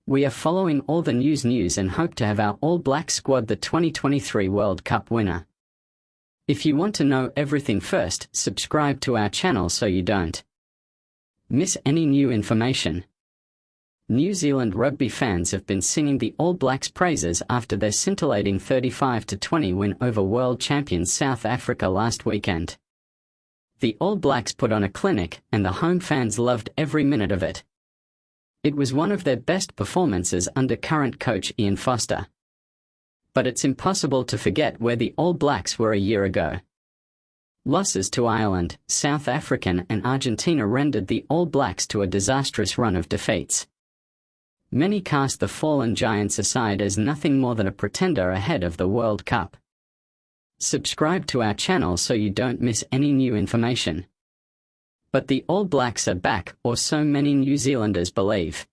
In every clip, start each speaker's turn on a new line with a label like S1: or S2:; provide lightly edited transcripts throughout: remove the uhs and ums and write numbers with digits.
S1: We are following all the news and hope to have our All Blacks squad the 2023 World Cup winner. If you want to know everything first, subscribe to our channel so you don't miss any new information. New Zealand rugby fans have been singing the All Blacks' praises after their scintillating 35-20 win over world champions South Africa last weekend. The All Blacks put on a clinic, and the home fans loved every minute of it. It was one of their best performances under current coach Ian Foster. But it's impossible to forget where the All Blacks were a year ago. Losses to Ireland, South Africa and Argentina rendered the All Blacks to a disastrous run of defeats. Many cast the fallen giants aside as nothing more than a pretender ahead of the World Cup. Subscribe to our channel so you don't miss any new information. But the All Blacks are back, or so many New Zealanders believe.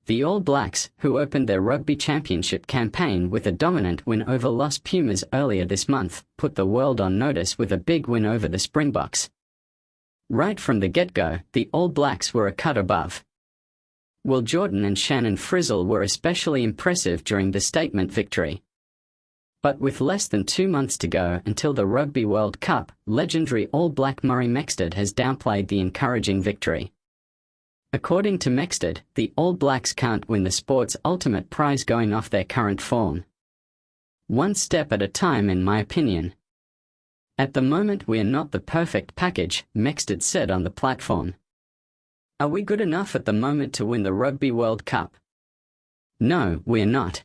S1: The All Blacks, who opened their Rugby Championship campaign with a dominant win over Los Pumas earlier this month, put the world on notice with a big win over the Springboks. Right from the get-go, the All Blacks were a cut above. Will Jordan and Shannon Frizzell were especially impressive during the statement victory. But with less than 2 months to go until the Rugby World Cup, legendary All Black Murray Mexted has downplayed the encouraging victory. According to Mexted, the All Blacks can't win the sport's ultimate prize going off their current form. One step at a time, in my opinion. At the moment we are not the perfect package, Mexted said on the platform. Are we good enough at the moment to win the Rugby World Cup? No, we are not.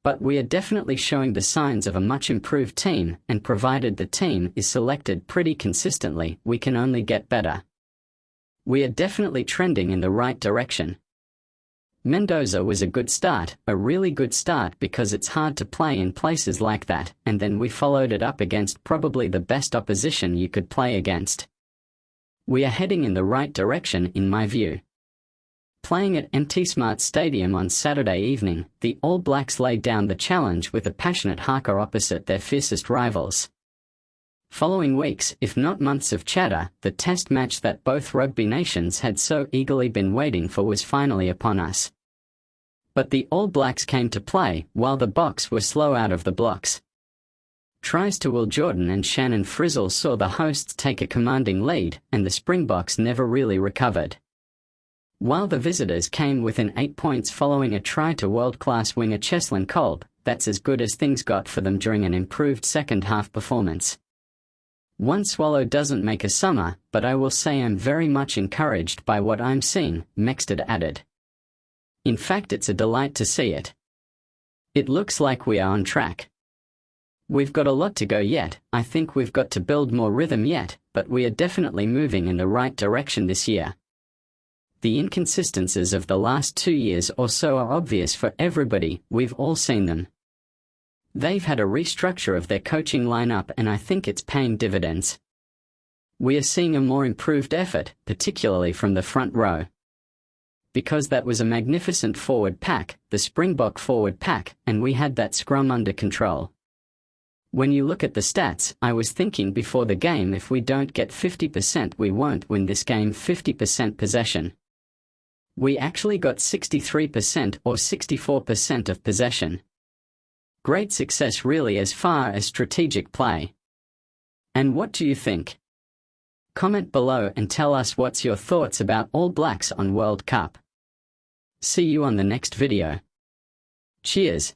S1: But we are definitely showing the signs of a much improved team, and provided the team is selected pretty consistently, we can only get better. We are definitely trending in the right direction. Mendoza was a good start, a really good start, because it's hard to play in places like that, and then we followed it up against probably the best opposition you could play against. We are heading in the right direction in my view. Playing at MT Smart Stadium on Saturday evening, the All Blacks laid down the challenge with a passionate haka opposite their fiercest rivals. Following weeks, if not months of chatter, the test match that both rugby nations had so eagerly been waiting for was finally upon us. But the All Blacks came to play, while the Boks were slow out of the blocks. Tries to Will Jordan and Shannon Frizzell saw the hosts take a commanding lead, and the Springboks never really recovered. While the visitors came within 8 points following a try to world-class winger Cheslin Kolb, that's as good as things got for them during an improved second-half performance. One swallow doesn't make a summer, but I will say I'm very much encouraged by what I'm seeing, Mexted added. In fact, it's a delight to see it. It looks like we are on track. We've got a lot to go yet, I think we've got to build more rhythm yet, but we are definitely moving in the right direction this year. The inconsistencies of the last 2 years or so are obvious for everybody, we've all seen them. They've had a restructure of their coaching lineup, and I think it's paying dividends. We are seeing a more improved effort, particularly from the front row. Because that was a magnificent forward pack, the Springbok forward pack, and we had that scrum under control. When you look at the stats, I was thinking before the game, if we don't get 50% we won't win this game. 50% possession. We actually got 63% or 64% of possession. Great success really as far as strategic play. And what do you think? Comment below and tell us what's your thoughts about All Blacks on World Cup. See you on the next video. Cheers.